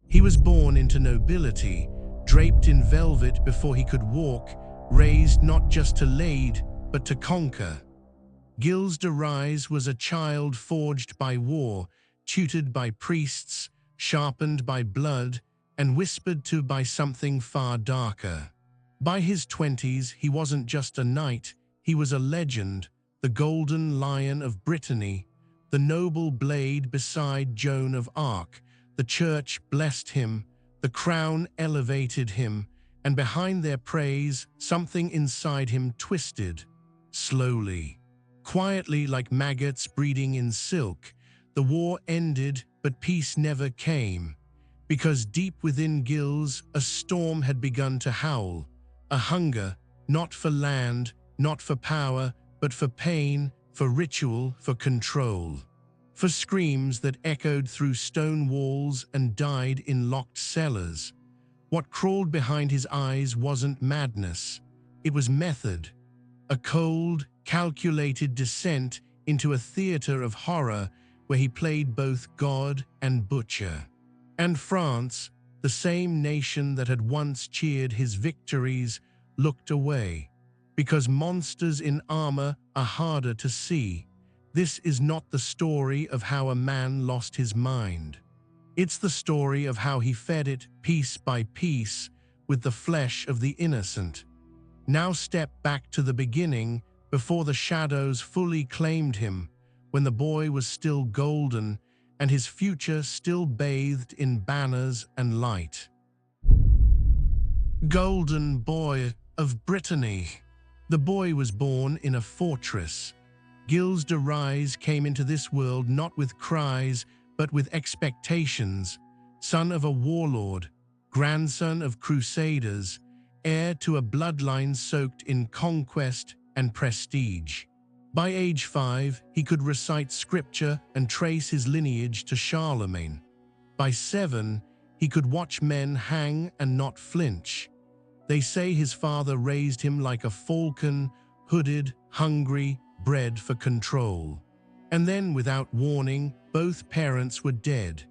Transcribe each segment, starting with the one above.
He was born into nobility, draped in velvet before he could walk, raised not just to lead, but to conquer. Gilles de Rais was a child forged by war, tutored by priests, sharpened by blood, and whispered to by something far darker. By his 20s, he wasn't just a knight, he was a legend, the Golden Lion of Brittany, the noble blade beside Joan of Arc. The church blessed him, the crown elevated him, and behind their praise, something inside him twisted, slowly. Quietly, like maggots breeding in silk, the war ended, but peace never came. Because deep within Gilles, a storm had begun to howl, a hunger, not for land, not for power, but for pain, for ritual, for control. For screams that echoed through stone walls and died in locked cellars. What crawled behind his eyes wasn't madness, it was method. A cold, calculated descent into a theater of horror where he played both God and butcher. And France, the same nation that had once cheered his victories, looked away. Because monsters in armor are harder to see. This is not the story of how a man lost his mind. It's the story of how he fed it piece by piece with the flesh of the innocent. Now step back to the beginning, before the shadows fully claimed him, when the boy was still golden and his future still bathed in banners and light. Golden Boy of Brittany. The boy was born in a fortress. Gilles de Rais came into this world not with cries, but with expectations. Son of a warlord, grandson of crusaders, heir to a bloodline soaked in conquest and prestige. By age 5, he could recite scripture and trace his lineage to Charlemagne. By 7, he could watch men hang and not flinch. They say his father raised him like a falcon, hooded, hungry, bred for control. And then, without warning, both parents were dead.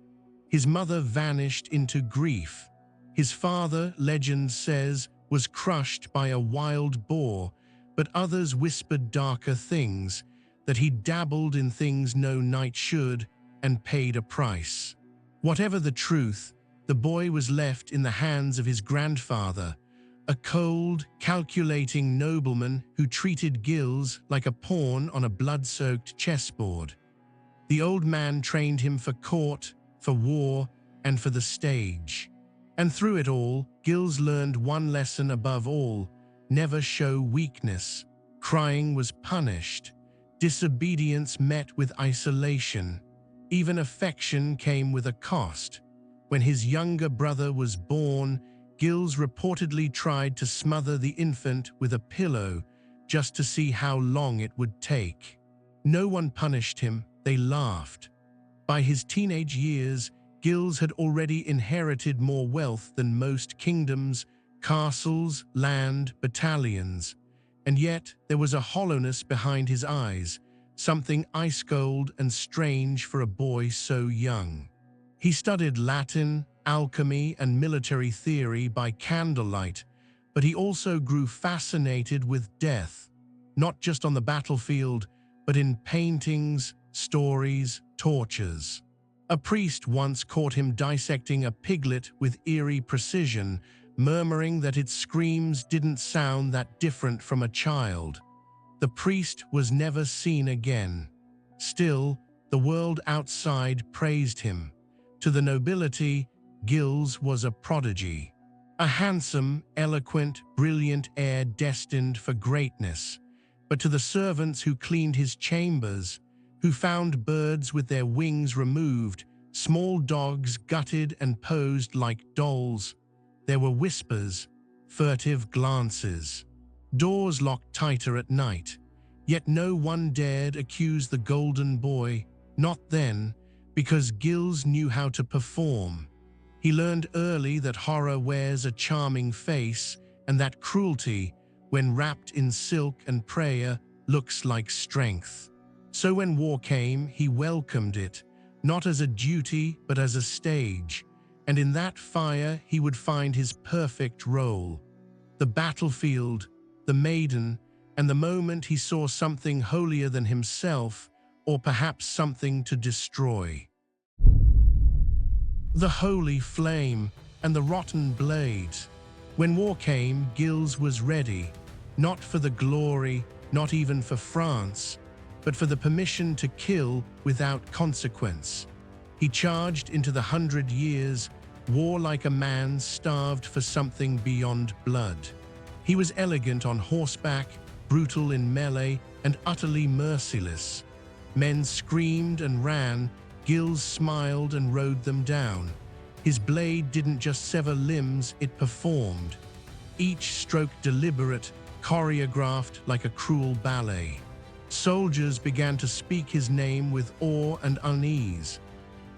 His mother vanished into grief. His father, legend says, was crushed by a wild boar, but others whispered darker things, that he dabbled in things no knight should, and paid a price. Whatever the truth, the boy was left in the hands of his grandfather, a cold, calculating nobleman who treated Gilles like a pawn on a blood-soaked chessboard. The old man trained him for court, for war, and for the stage. And through it all, Gilles learned one lesson above all: never show weakness. Crying was punished. Disobedience met with isolation. Even affection came with a cost. When his younger brother was born, Gilles reportedly tried to smother the infant with a pillow just to see how long it would take. No one punished him, they laughed. By his teenage years, Gilles had already inherited more wealth than most kingdoms, castles, land, battalions. And yet there was a hollowness behind his eyes, something ice-cold and strange for a boy so young. He studied Latin, alchemy, and military theory by candlelight, but he also grew fascinated with death, not just on the battlefield, but in paintings, stories, tortures. A priest once caught him dissecting a piglet with eerie precision, murmuring that its screams didn't sound that different from a child. The priest was never seen again. Still, the world outside praised him. To the nobility, Gilles was a prodigy. A handsome, eloquent, brilliant heir destined for greatness. But to the servants who cleaned his chambers, who found birds with their wings removed, small dogs gutted and posed like dolls, there were whispers, furtive glances. Doors locked tighter at night, yet no one dared accuse the golden boy, not then, because Gilles knew how to perform. He learned early that horror wears a charming face and that cruelty, when wrapped in silk and prayer, looks like strength. So when war came, he welcomed it, not as a duty but as a stage, and in that fire he would find his perfect role. The battlefield, the maiden, and the moment he saw something holier than himself, or perhaps something to destroy. The holy flame and the rotten blades. When war came, Gilles was ready, not for the glory, not even for France, but for the permission to kill without consequence. He charged into the 100 Years' War like a man starved for something beyond blood. He was elegant on horseback, brutal in melee, and utterly merciless. Men screamed and ran, Gilles smiled and rode them down. His blade didn't just sever limbs, it performed. Each stroke deliberate, choreographed like a cruel ballet. Soldiers began to speak his name with awe and unease.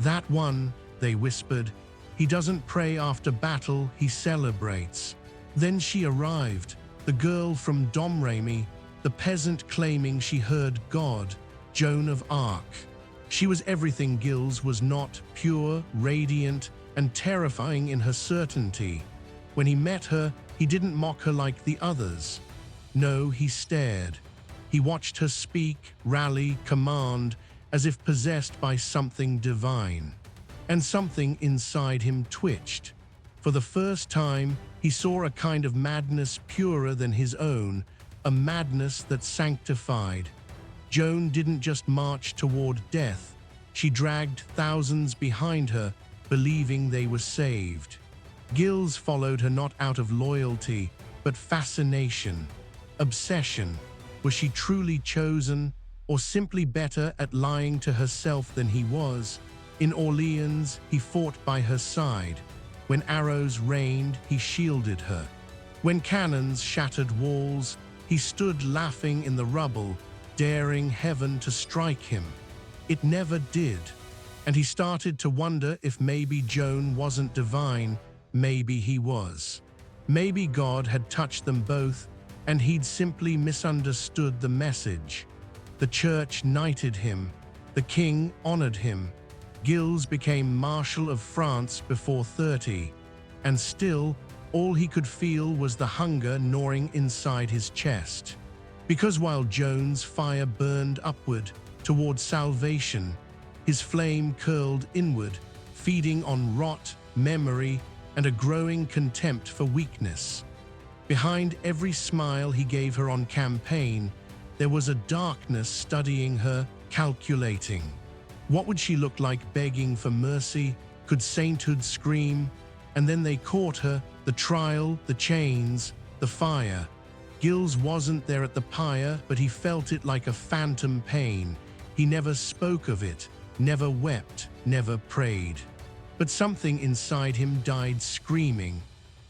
"That one," they whispered. "He doesn't pray after battle, he celebrates." Then she arrived, the girl from Domremy, the peasant claiming she heard God, Joan of Arc. She was everything Gilles was not, pure, radiant, and terrifying in her certainty. When he met her, he didn't mock her like the others. No, he stared. He watched her speak, rally, command, as if possessed by something divine. And something inside him twitched. For the first time, he saw a kind of madness purer than his own, a madness that sanctified. Joan didn't just march toward death. She dragged thousands behind her, believing they were saved. Gilles followed her not out of loyalty, but fascination, obsession. Was she truly chosen, or simply better at lying to herself than he was? In Orleans, he fought by her side. When arrows rained, he shielded her. When cannons shattered walls, he stood laughing in the rubble, daring heaven to strike him. It never did, and he started to wonder if maybe Joan wasn't divine, maybe he was. Maybe God had touched them both, and he'd simply misunderstood the message. The church knighted him, the king honored him. Gilles became Marshal of France before 30, and still, all he could feel was the hunger gnawing inside his chest. Because while Joan's fire burned upward toward salvation, his flame curled inward, feeding on rot, memory, and a growing contempt for weakness. Behind every smile he gave her on campaign, there was a darkness studying her, calculating. What would she look like begging for mercy? Could sainthood scream? And then they caught her, the trial, the chains, the fire. Gilles wasn't there at the pyre, but he felt it like a phantom pain. He never spoke of it, never wept, never prayed. But something inside him died screaming.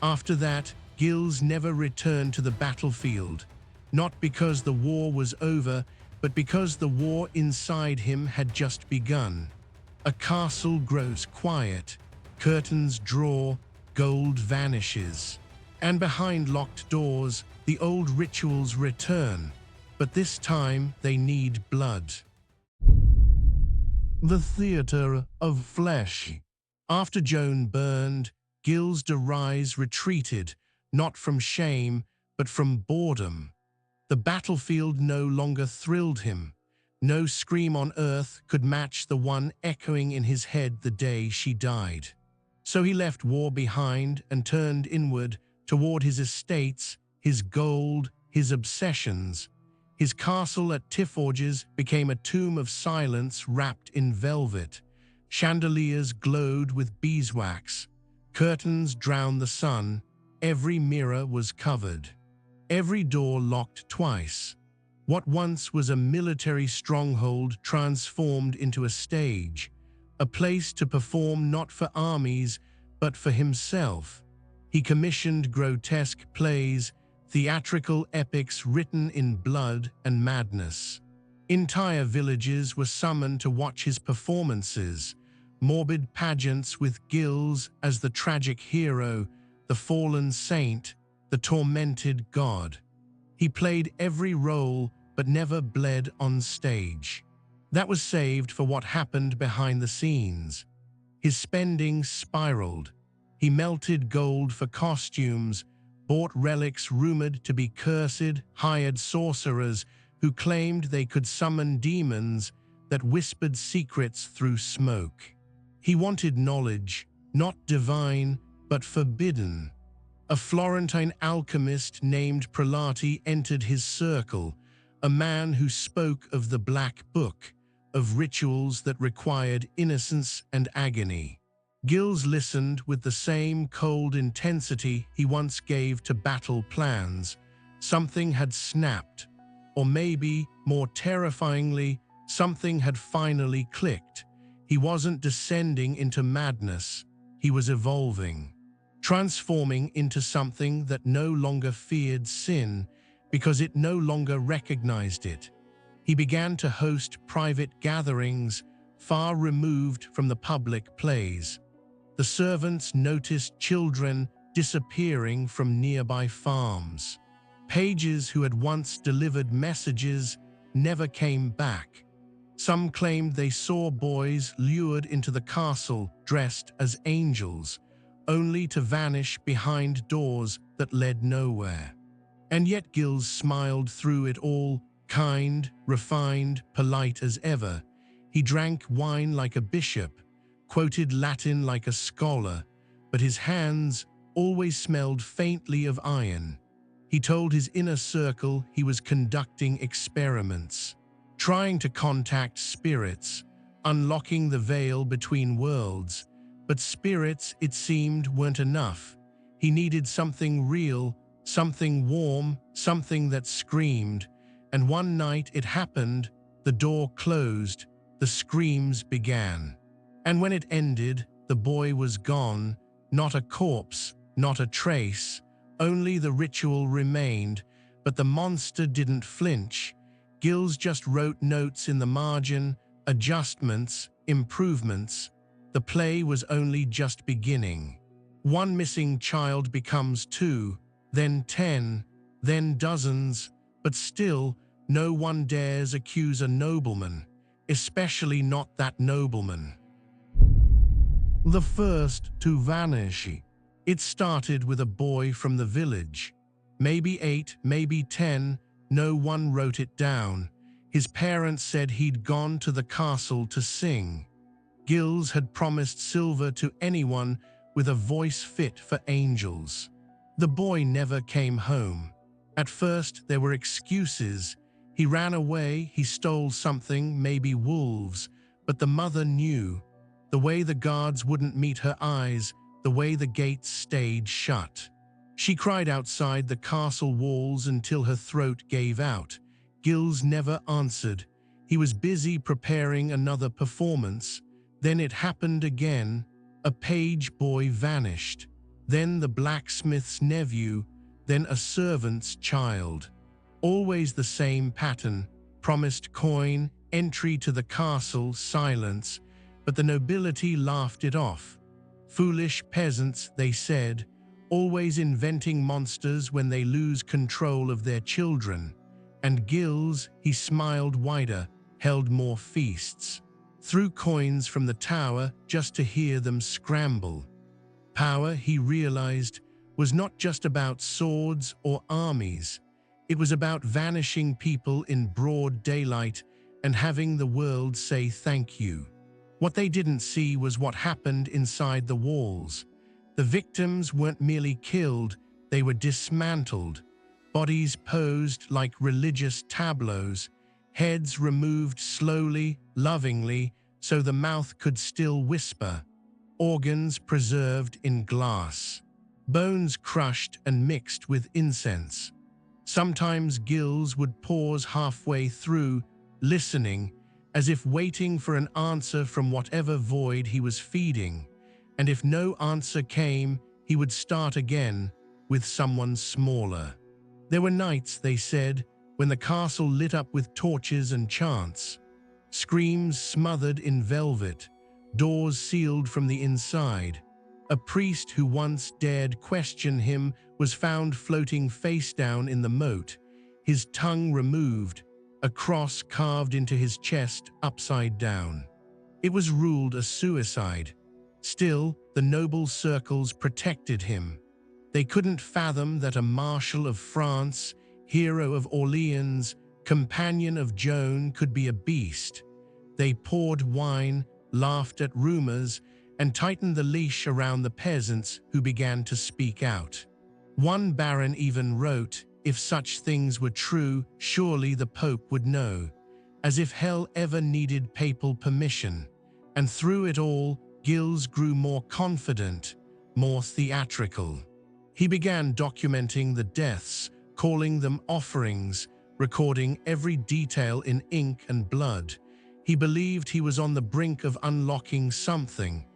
After that, Gilles never returned to the battlefield. Not because the war was over, but because the war inside him had just begun. A castle grows quiet, curtains draw, gold vanishes. And behind locked doors, the old rituals return, but this time they need blood. The theater of flesh. After Joan burned, Gilles de Rais retreated, not from shame, but from boredom. The battlefield no longer thrilled him. No scream on earth could match the one echoing in his head the day she died. So he left war behind and turned inward toward his estates, his gold, his obsessions. His castle at Tifforges became a tomb of silence wrapped in velvet. Chandeliers glowed with beeswax. Curtains drowned the sun. Every mirror was covered. Every door locked twice. What once was a military stronghold transformed into a stage, a place to perform not for armies, but for himself. He commissioned grotesque plays, theatrical epics written in blood and madness. Entire villages were summoned to watch his performances, morbid pageants with Gilles as the tragic hero, the fallen saint, the tormented god. He played every role, but never bled on stage. That was saved for what happened behind the scenes. His spending spiraled. He melted gold for costumes, bought relics rumored to be cursed, hired sorcerers who claimed they could summon demons that whispered secrets through smoke. He wanted knowledge, not divine, but forbidden. A Florentine alchemist named Prelati entered his circle, a man who spoke of the Black Book, of rituals that required innocence and agony. Gilles listened with the same cold intensity he once gave to battle plans. Something had snapped, or maybe, more terrifyingly, something had finally clicked. He wasn't descending into madness, he was evolving, transforming into something that no longer feared sin because it no longer recognized it. He began to host private gatherings far removed from the public plays. The servants noticed children disappearing from nearby farms. Pages who had once delivered messages never came back. Some claimed they saw boys lured into the castle dressed as angels, only to vanish behind doors that led nowhere. And yet Gilles smiled through it all, kind, refined, polite as ever. He drank wine like a bishop, quoted Latin like a scholar, but his hands always smelled faintly of iron. He told his inner circle he was conducting experiments, trying to contact spirits, unlocking the veil between worlds. But spirits, it seemed, weren't enough. He needed something real, something warm, something that screamed. And one night it happened, the door closed, the screams began. And when it ended, the boy was gone, not a corpse, not a trace, only the ritual remained, but the monster didn't flinch. Gilles just wrote notes in the margin, adjustments, improvements. The play was only just beginning. One missing child becomes 2, then 10, then dozens, but still, no one dares accuse a nobleman, especially not that nobleman. The first to vanish. It started with a boy from the village. Maybe 8, maybe 10, no one wrote it down. His parents said he'd gone to the castle to sing. Gilles had promised silver to anyone with a voice fit for angels. The boy never came home. At first, there were excuses. He ran away, he stole something, maybe wolves, but the mother knew. The way the guards wouldn't meet her eyes, the way the gates stayed shut. She cried outside the castle walls until her throat gave out. Gilles never answered. He was busy preparing another performance. Then it happened again. A page boy vanished. Then the blacksmith's nephew, then a servant's child. Always the same pattern. Promised coin, entry to the castle, silence. But the nobility laughed it off. Foolish peasants, they said, always inventing monsters when they lose control of their children. And Gilles, he smiled wider, held more feasts. Threw coins from the tower just to hear them scramble. Power, he realized, was not just about swords or armies. It was about vanishing people in broad daylight and having the world say thank you. What they didn't see was what happened inside the walls. The victims weren't merely killed, they were dismantled. Bodies posed like religious tableaus, heads removed slowly, lovingly, so the mouth could still whisper. Organs preserved in glass. Bones crushed and mixed with incense. Sometimes Gilles would pause halfway through, listening, as if waiting for an answer from whatever void he was feeding. And if no answer came, he would start again, with someone smaller. There were nights, they said, when the castle lit up with torches and chants. Screams smothered in velvet, doors sealed from the inside. A priest who once dared question him was found floating face down in the moat, his tongue removed, a cross carved into his chest upside down. It was ruled a suicide. Still, the noble circles protected him. They couldn't fathom that a Marshal of France, hero of Orleans, companion of Joan could be a beast. They poured wine, laughed at rumors, and tightened the leash around the peasants who began to speak out. One baron even wrote, "If such things were true, surely the Pope would know," as if hell ever needed papal permission. And through it all, Gilles grew more confident, more theatrical. He began documenting the deaths, calling them offerings, recording every detail in ink and blood. He believed he was on the brink of unlocking something.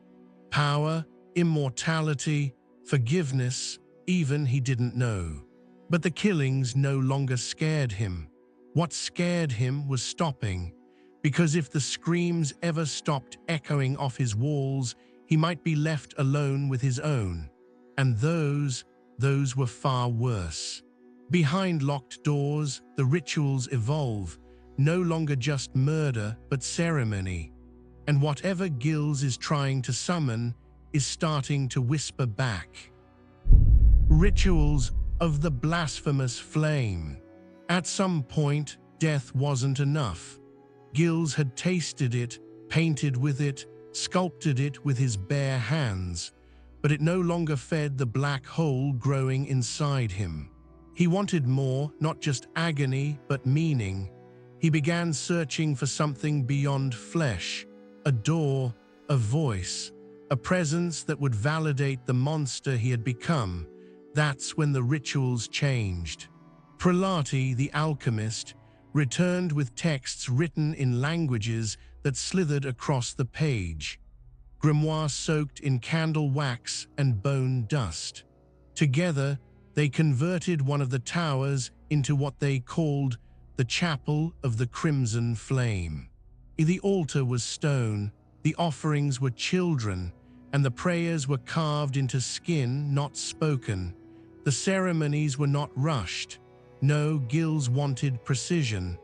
Power, immortality, forgiveness, even he didn't know. But the killings no longer scared him. What scared him was stopping, because if the screams ever stopped echoing off his walls, he might be left alone with his own. And those were far worse. Behind locked doors, the rituals evolve, no longer just murder, but ceremony. And whatever Gilles is trying to summon is starting to whisper back. Rituals of the blasphemous flame. At some point, death wasn't enough. Gilles had tasted it, painted with it, sculpted it with his bare hands, but it no longer fed the black hole growing inside him. He wanted more, not just agony, but meaning. He began searching for something beyond flesh, a door, a voice, a presence that would validate the monster he had become. That's when the rituals changed. Prelati, the alchemist, returned with texts written in languages that slithered across the page. Grimoires soaked in candle wax and bone dust. Together, they converted one of the towers into what they called the Chapel of the Crimson Flame. The altar was stone, the offerings were children, and the prayers were carved into skin, not spoken. The ceremonies were not rushed. No, Gilles wanted precision.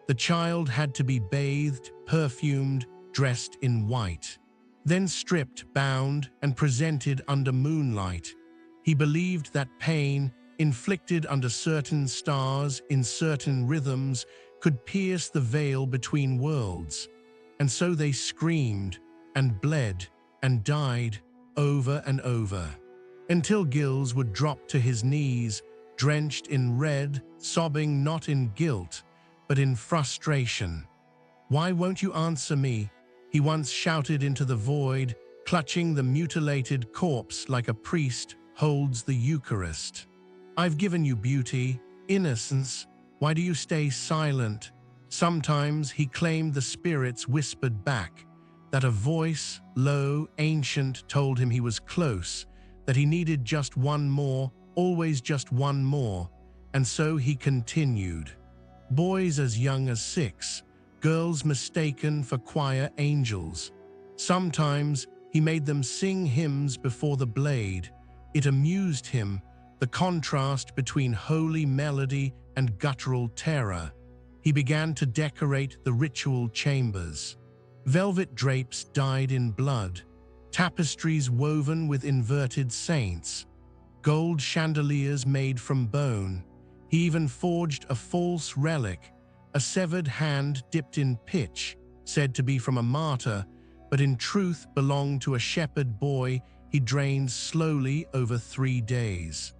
The child had to be bathed, perfumed, dressed in white. Then stripped, bound, and presented under moonlight. He believed that pain, inflicted under certain stars in certain rhythms, could pierce the veil between worlds. And so they screamed, and bled, and died, over and over, until Gilles would drop to his knees, drenched in red, sobbing not in guilt, but in frustration. "Why won't you answer me?" he once shouted into the void, clutching the mutilated corpse like a priest holds the Eucharist. "I've given you beauty, innocence. Why do you stay silent?" Sometimes, he claimed, the spirits whispered back, that a voice, low, ancient, told him he was close, that he needed just one more, always just one more. And so he continued. Boys as young as 6, girls mistaken for choir angels. Sometimes he made them sing hymns before the blade. It amused him, the contrast between holy melody and guttural terror. He began to decorate the ritual chambers. Velvet drapes dyed in blood, tapestries woven with inverted saints, gold chandeliers made from bone. He even forged a false relic, a severed hand dipped in pitch, said to be from a martyr, but in truth belonged to a shepherd boy he drained slowly over 3 days.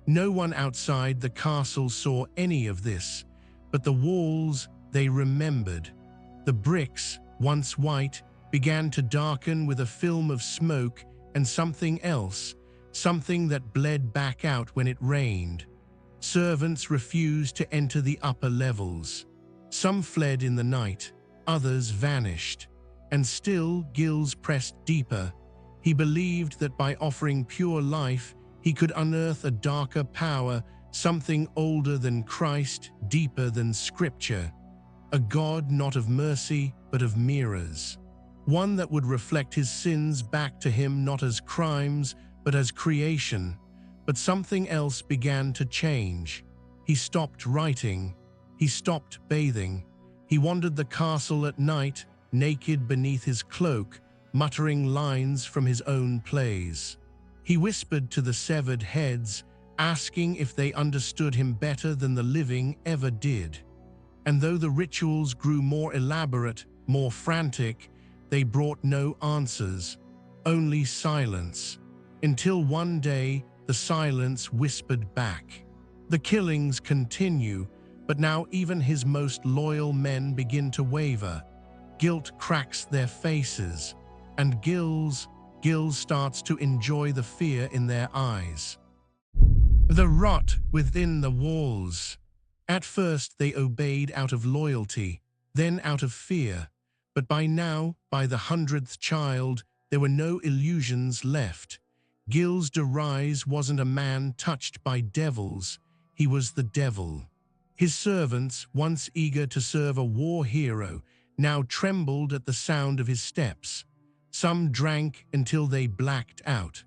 No one outside the castle saw any of this, but the walls, they remembered. The bricks, once white, began to darken with a film of smoke and something else, something that bled back out when it rained. Servants refused to enter the upper levels. Some fled in the night, others vanished. And still Gilles pressed deeper. He believed that by offering pure life, he could unearth a darker power, something older than Christ, deeper than Scripture. A God not of mercy, but of mirrors. One that would reflect his sins back to him not as crimes, but as creation. But something else began to change. He stopped writing. He stopped bathing. He wandered the castle at night, naked beneath his cloak, muttering lines from his own plays. He whispered to the severed heads, asking if they understood him better than the living ever did. And though the rituals grew more elaborate, more frantic, they brought no answers, only silence. Until one day, the silence whispered back. The killings continue, but now even his most loyal men begin to waver. Guilt cracks their faces, and Gilles starts to enjoy the fear in their eyes. The rot within the walls. At first they obeyed out of loyalty, then out of fear. But by now, by the 100th child, there were no illusions left. Gilles de Rais wasn't a man touched by devils, he was the devil. His servants, once eager to serve a war hero, now trembled at the sound of his steps. Some drank until they blacked out.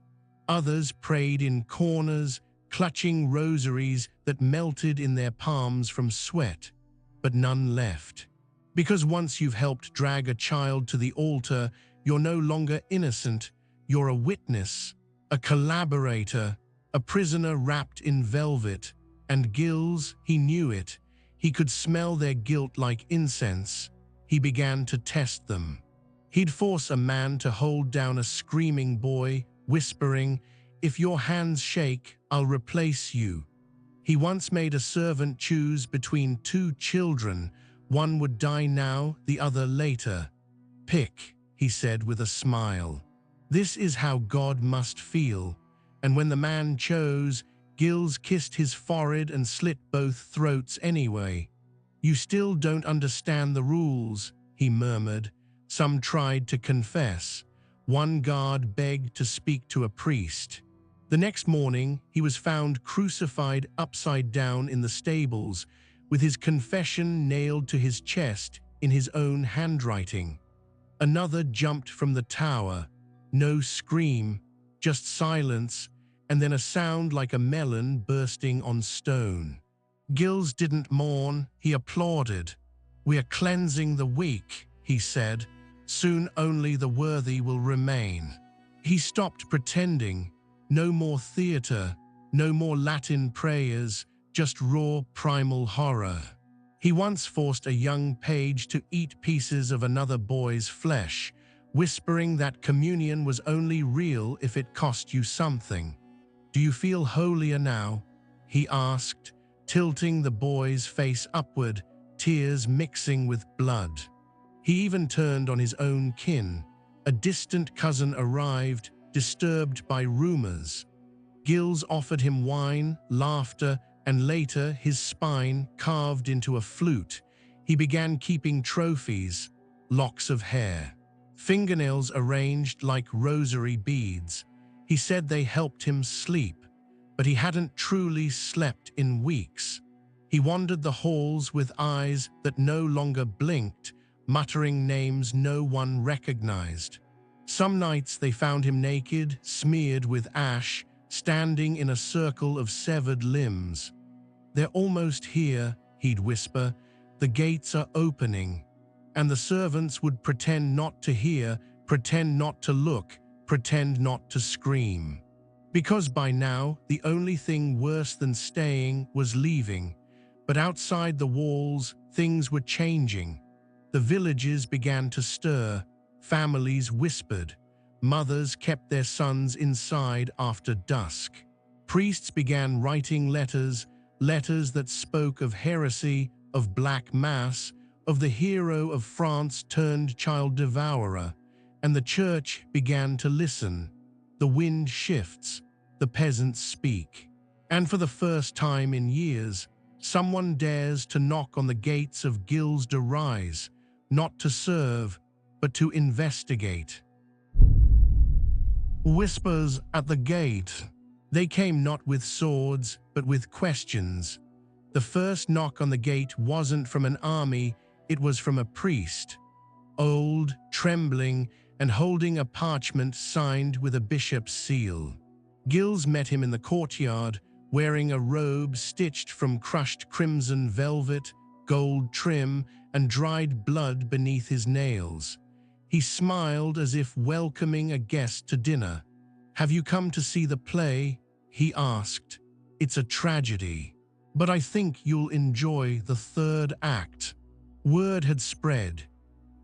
Others prayed in corners, clutching rosaries that melted in their palms from sweat, but none left. Because once you've helped drag a child to the altar, you're no longer innocent, you're a witness, a collaborator, a prisoner wrapped in velvet. And Gilles, he knew it. He could smell their guilt like incense. He began to test them. He'd force a man to hold down a screaming boy, whispering, "If your hands shake, I'll replace you." He once made a servant choose between two children. One would die now, the other later. "Pick," he said with a smile. "This is how God must feel." And when the man chose, Gilles kissed his forehead and slit both throats anyway. "You still don't understand the rules," he murmured. Some tried to confess. One guard begged to speak to a priest. The next morning, he was found crucified upside down in the stables, with his confession nailed to his chest in his own handwriting. Another jumped from the tower. No scream, just silence, and then a sound like a melon bursting on stone. Gilles didn't mourn, he applauded. "We are cleansing the weak," he said. "Soon only the worthy will remain." He stopped pretending. No more theater, no more Latin prayers, just raw primal horror. He once forced a young page to eat pieces of another boy's flesh, whispering that communion was only real if it cost you something. "Do you feel holier now?" he asked, tilting the boy's face upward, tears mixing with blood. He even turned on his own kin. A distant cousin arrived, disturbed by rumors. Gilles offered him wine, laughter, and later his spine carved into a flute. He began keeping trophies, locks of hair, fingernails arranged like rosary beads. He said they helped him sleep, but he hadn't truly slept in weeks. He wandered the halls with eyes that no longer blinked, muttering names no one recognized. Some nights they found him naked, smeared with ash, standing in a circle of severed limbs. "They're almost here," he'd whisper. "The gates are opening." And the servants would pretend not to hear, pretend not to look, pretend not to scream. Because by now, the only thing worse than staying was leaving. But outside the walls, things were changing. The villages began to stir. Families whispered. Mothers kept their sons inside after dusk. Priests began writing letters that spoke of heresy, of black mass, of the hero of France turned child devourer. And the church began to listen. The wind shifts, the peasants speak. And for the first time in years, someone dares to knock on the gates of Gilles de Rais, not to serve, but to investigate. Whispers at the gate. They came not with swords, but with questions. The first knock on the gate wasn't from an army, it was from a priest. Old, trembling, and holding a parchment signed with a bishop's seal. Gilles met him in the courtyard, wearing a robe stitched from crushed crimson velvet, gold trim, and dried blood beneath his nails. He smiled as if welcoming a guest to dinner. "Have you come to see the play?" he asked. "It's a tragedy, but I think you'll enjoy the third act." Word had spread.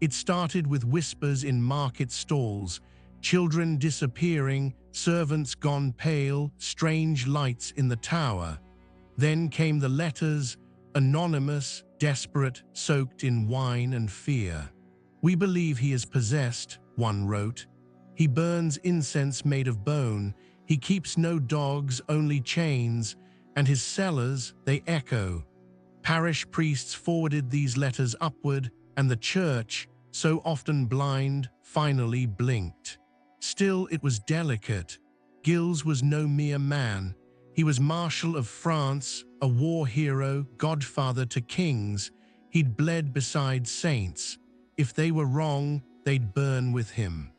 It started with whispers in market stalls, children disappearing, servants gone pale, strange lights in the tower. Then came the letters, anonymous, desperate, soaked in wine and fear. "We believe he is possessed," one wrote. "He burns incense made of bone. He keeps no dogs, only chains, and his cellars, they echo." Parish priests forwarded these letters upward, and the church, so often blind, finally blinked. Still, it was delicate. Gilles was no mere man. He was Marshal of France, a war hero, godfather to kings. He'd bled beside saints. If they were wrong, they'd burn with him.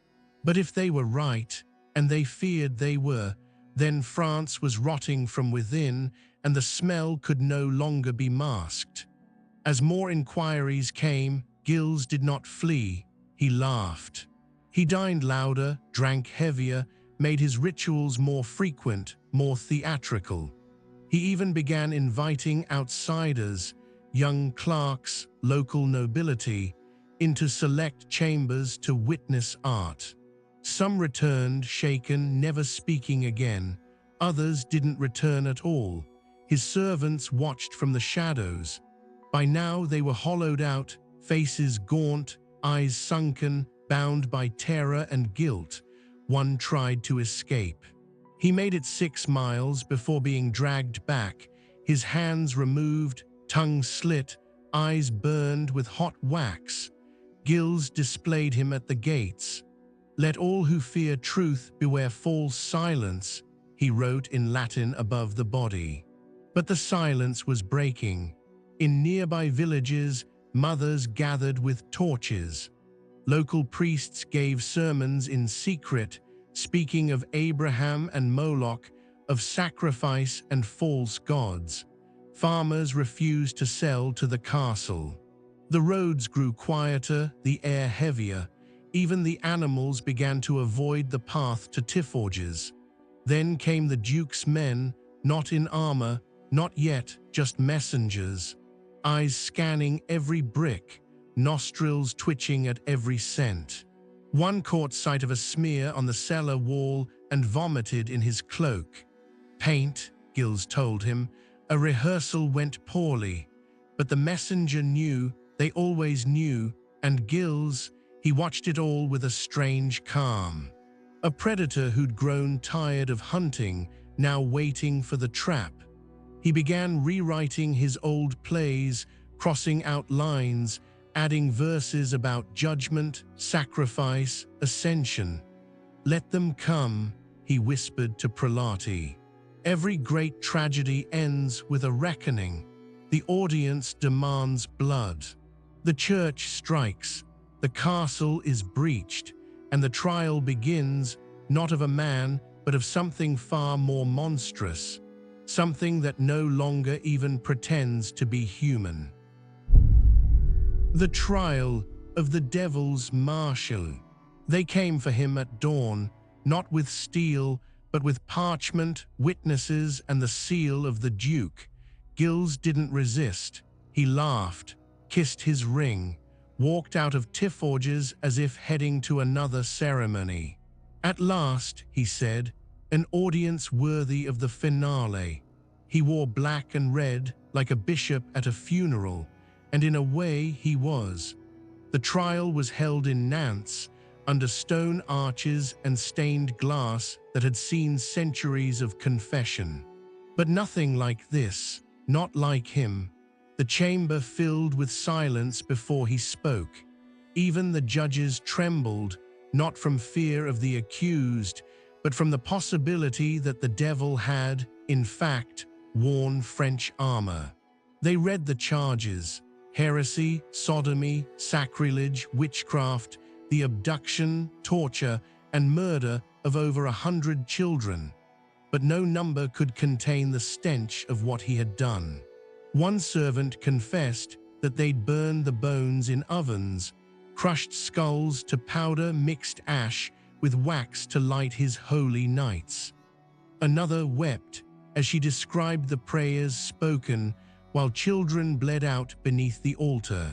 But if they were right, and they feared they were, then France was rotting from within, and the smell could no longer be masked. As more inquiries came, Gilles did not flee, he laughed. He dined louder, drank heavier, made his rituals more frequent, more theatrical. He even began inviting outsiders, young clerks, local nobility, into select chambers to witness art. Some returned, shaken, never speaking again. Others didn't return at all. His servants watched from the shadows. By now they were hollowed out, faces gaunt, eyes sunken, bound by terror and guilt. One tried to escape. He made it 6 miles before being dragged back, his hands removed, tongue slit, eyes burned with hot wax. Gilles displayed him at the gates. "Let all who fear truth beware false silence," he wrote in Latin above the body. But the silence was breaking. In nearby villages, mothers gathered with torches. Local priests gave sermons in secret, speaking of Abraham and Moloch, of sacrifice and false gods. Farmers refused to sell to the castle. The roads grew quieter, the air heavier. Even the animals began to avoid the path to Tifforges. Then came the Duke's men, not in armor, not yet, just messengers. Eyes scanning every brick, nostrils twitching at every scent. One caught sight of a smear on the cellar wall and vomited in his cloak. "Paint," Gilles told him. "A rehearsal went poorly." But the messenger knew, they always knew, and Gilles, he watched it all with a strange calm. A predator who'd grown tired of hunting, now waiting for the trap. He began rewriting his old plays, crossing out lines, adding verses about judgment, sacrifice, ascension. "Let them come," he whispered to Prelati. "Every great tragedy ends with a reckoning. The audience demands blood. The church strikes, the castle is breached, and the trial begins, not of a man, but of something far more monstrous, something that no longer even pretends to be human." The trial of the devil's marshal. They came for him at dawn, not with steel, but with parchment, witnesses, and the seal of the Duke. Gilles didn't resist. He laughed, kissed his ring, walked out of Tifforges as if heading to another ceremony. "At last," he said, "an audience worthy of the finale." He wore black and red, like a bishop at a funeral, and in a way he was. The trial was held in Nance, under stone arches and stained glass that had seen centuries of confession. But nothing like this, not like him. The chamber filled with silence before he spoke. Even the judges trembled, not from fear of the accused, but from the possibility that the devil had, in fact, worn French armor. They read the charges: heresy, sodomy, sacrilege, witchcraft, the abduction, torture, and murder of over 100 children. But no number could contain the stench of what he had done. One servant confessed that they'd burned the bones in ovens, crushed skulls to powder mixed ash with wax to light his holy nights. Another wept as she described the prayers spoken while children bled out beneath the altar.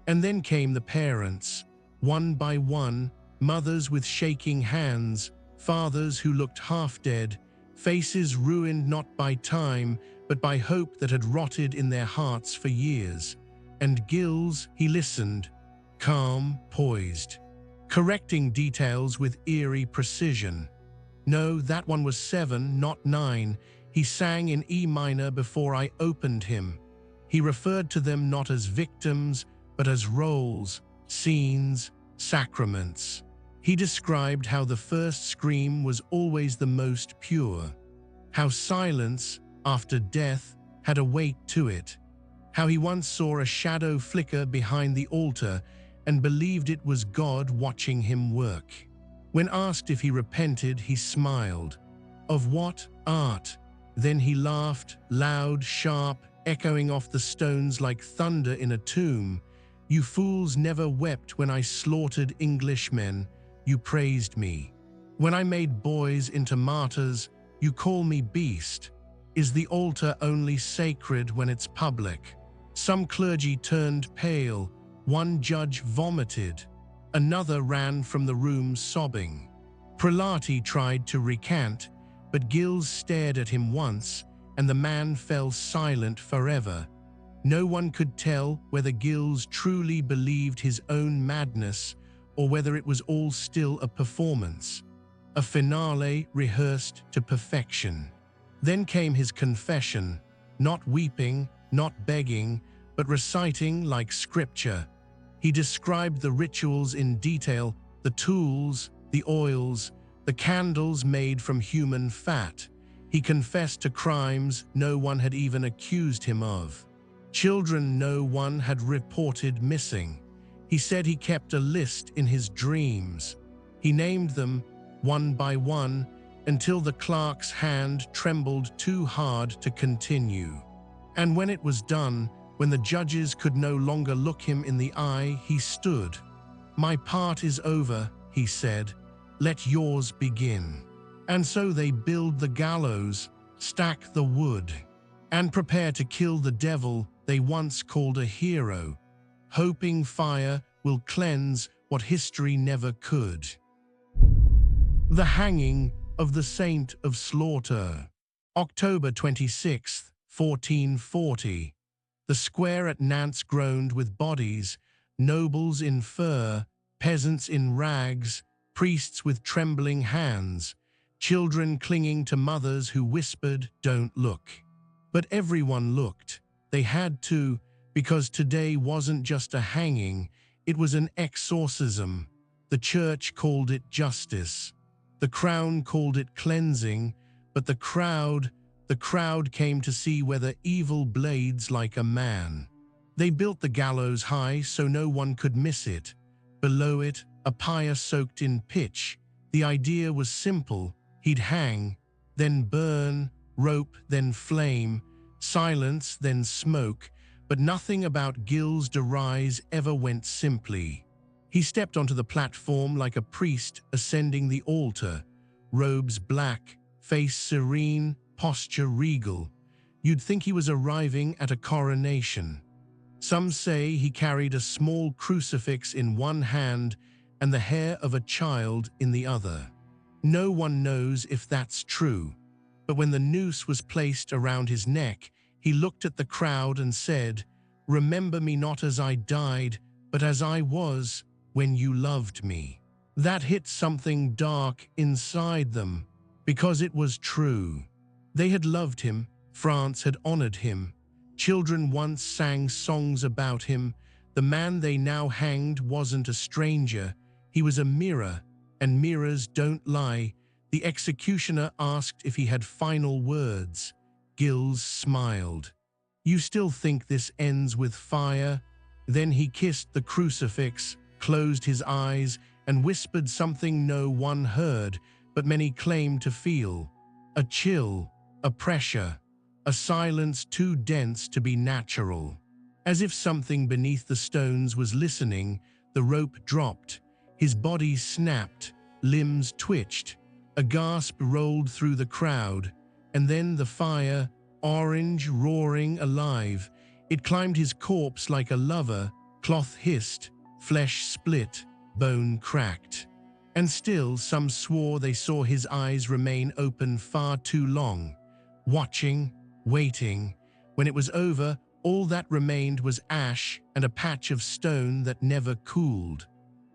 And then came the parents, one by one, mothers with shaking hands, fathers who looked half dead, faces ruined not by time, but by hope that had rotted in their hearts for years. And Gilles, he listened, calm, poised, correcting details with eerie precision. No, that one was 7, not 9. He sang in E minor before I opened him. He referred to them not as victims, but as roles, scenes, sacraments. He described how the first scream was always the most pure, how silence, after death, had a weight to it, how he once saw a shadow flicker behind the altar and believed it was God watching him work. When asked if he repented, he smiled. Of what? Art. Then he laughed, loud, sharp, echoing off the stones like thunder in a tomb. You fools never wept when I slaughtered Englishmen. You praised me. When I made boys into martyrs, you call me beast. Is the altar only sacred when it's public? Some clergy turned pale, one judge vomited, another ran from the room sobbing. Prelati tried to recant, but Gilles stared at him once, and the man fell silent forever. No one could tell whether Gilles truly believed his own madness or whether it was all still a performance, a finale rehearsed to perfection. Then came his confession, not weeping, not begging, but reciting like scripture. He described the rituals in detail, the tools, the oils, the candles made from human fat. He confessed to crimes no one had even accused him of, children no one had reported missing. He said he kept a list in his dreams. He named them one by one until the clerk's hand trembled too hard to continue. And when it was done, when the judges could no longer look him in the eye, he stood. My part is over, he said. Let yours begin. And so they build the gallows, stack the wood, and prepare to kill the devil they once called a hero, hoping fire will cleanse what history never could. The hanging of the Saint of Slaughter. October 26, 1440. The square at Nance groaned with bodies, nobles in fur, peasants in rags, priests with trembling hands, children clinging to mothers who whispered, "Don't look." But everyone looked. They had to, because today wasn't just a hanging, it was an exorcism. The church called it justice. The crown called it cleansing, but the crowd came to see whether evil blades like a man. They built the gallows high so no one could miss it. Below it, a pyre soaked in pitch. The idea was simple. He'd hang, then burn, rope, then flame, silence, then smoke, but nothing about Gilles de Rais ever went simply. He stepped onto the platform like a priest ascending the altar, robes black, face serene, posture regal. You'd think he was arriving at a coronation. Some say he carried a small crucifix in one hand and the hair of a child in the other. No one knows if that's true, but when the noose was placed around his neck, he looked at the crowd and said, "Remember me not as I died, but as I was when you loved me." That hit something dark inside them, because it was true. They had loved him, France had honored him. Children once sang songs about him. The man they now hanged wasn't a stranger. He was a mirror, and mirrors don't lie. The executioner asked if he had final words. Gilles smiled. "You still think this ends with fire?" Then he kissed the crucifix, closed his eyes, and whispered something no one heard, but many claimed to feel. A chill, a pressure, a silence too dense to be natural. As if something beneath the stones was listening, The rope dropped. His body snapped, limbs twitched. A gasp rolled through the crowd, and then the fire, orange, roaring, alive. It climbed his corpse like a lover, cloth hissed, flesh split, bone cracked. And still some swore they saw his eyes remain open far too long, watching, waiting. When it was over, all that remained was ash and a patch of stone that never cooled.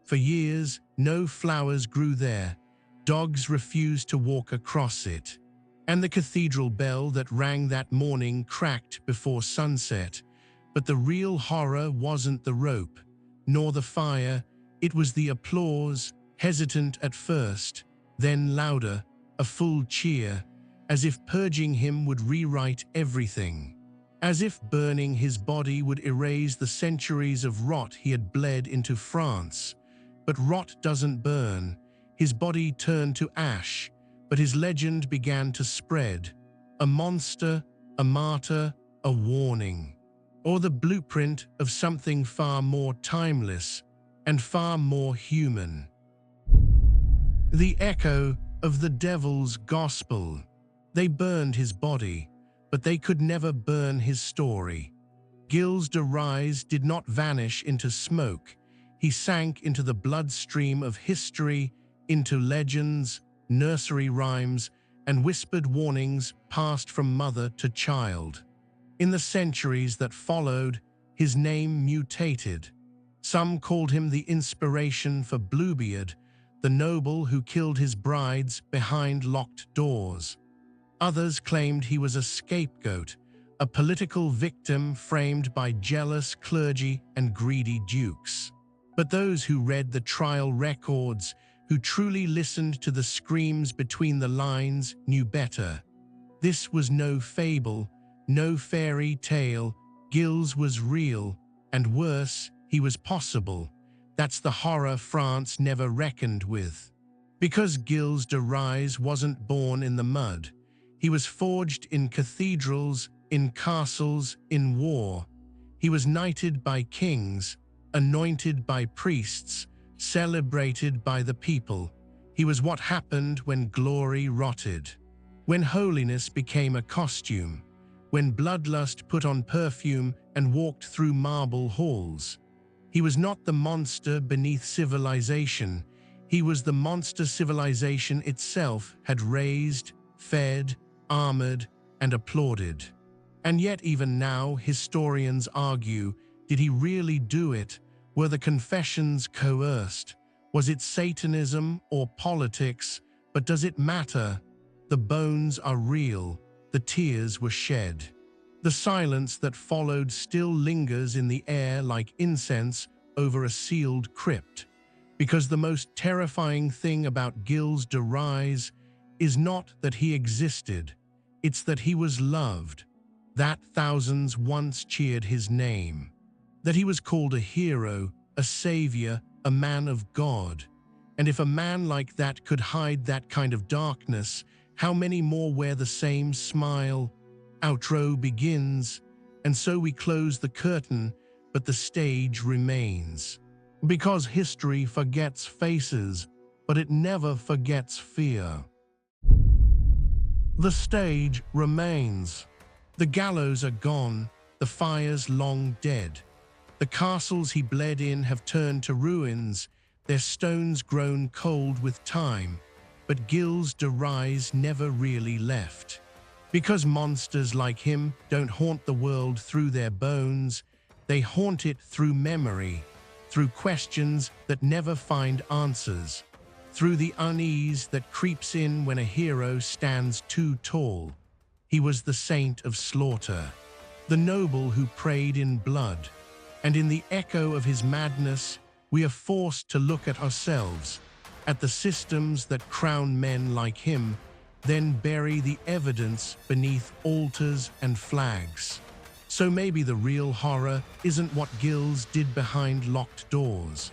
For years, no flowers grew there. Dogs refused to walk across it. And the cathedral bell that rang that morning cracked before sunset. But the real horror wasn't the rope, nor the fire. It was the applause, hesitant at first, then louder, a full cheer, as if purging him would rewrite everything. As if burning his body would erase the centuries of rot he had bled into France. But rot doesn't burn. His body turned to ash, but his legend began to spread. A monster, a martyr, a warning. Or the blueprint of something far more timeless and far more human. The echo of the devil's gospel. They burned his body, but they could never burn his story. Gilles de Rais did not vanish into smoke. He sank into the bloodstream of history, into legends, nursery rhymes, and whispered warnings passed from mother to child. In the centuries that followed, his name mutated. Some called him the inspiration for Bluebeard, the noble who killed his brides behind locked doors. Others claimed he was a scapegoat, a political victim framed by jealous clergy and greedy dukes. But those who read the trial records, who truly listened to the screams between the lines, knew better. This was no fable, no fairy tale. Gilles was real, and worse, he was possible. That's the horror France never reckoned with. Because Gilles de Rais wasn't born in the mud. He was forged in cathedrals, in castles, in war. He was knighted by kings, anointed by priests, celebrated by the people. He was what happened when glory rotted, when holiness became a costume, when bloodlust put on perfume and walked through marble halls. He was not the monster beneath civilization. He was the monster civilization itself had raised, fed, armored, and applauded. And yet even now, historians argue, did he really do it? Were the confessions coerced? Was it Satanism or politics? But does it matter? The bones are real. The tears were shed. The silence that followed still lingers in the air like incense over a sealed crypt. Because the most terrifying thing about Gilles de Rais is not that he existed, it's that he was loved, that thousands once cheered his name, that he was called a hero, a savior, a man of God. And if a man like that could hide that kind of darkness, how many more wear the same smile? Outro begins, and so we close the curtain, but the stage remains. Because history forgets faces, but it never forgets fear. The stage remains. The gallows are gone, the fire's long dead. The castles he bled in have turned to ruins, their stones grown cold with time. But Gilles de Rais never really left. Because monsters like him don't haunt the world through their bones, they haunt it through memory, through questions that never find answers, through the unease that creeps in when a hero stands too tall. He was the saint of slaughter, the noble who prayed in blood, and in the echo of his madness, we are forced to look at ourselves, at the systems that crown men like him, then bury the evidence beneath altars and flags. So maybe the real horror isn't what Gilles did behind locked doors.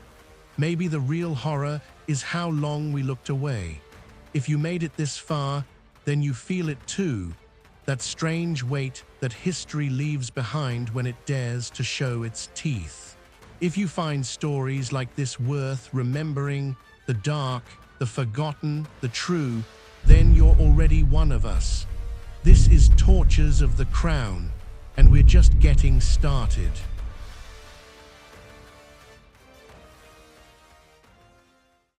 Maybe the real horror is how long we looked away. If you made it this far, then you feel it too, that strange weight that history leaves behind when it dares to show its teeth. If you find stories like this worth remembering, the dark, the forgotten, the true, then you're already one of us. This is Tortures of the Crown, and we're just getting started.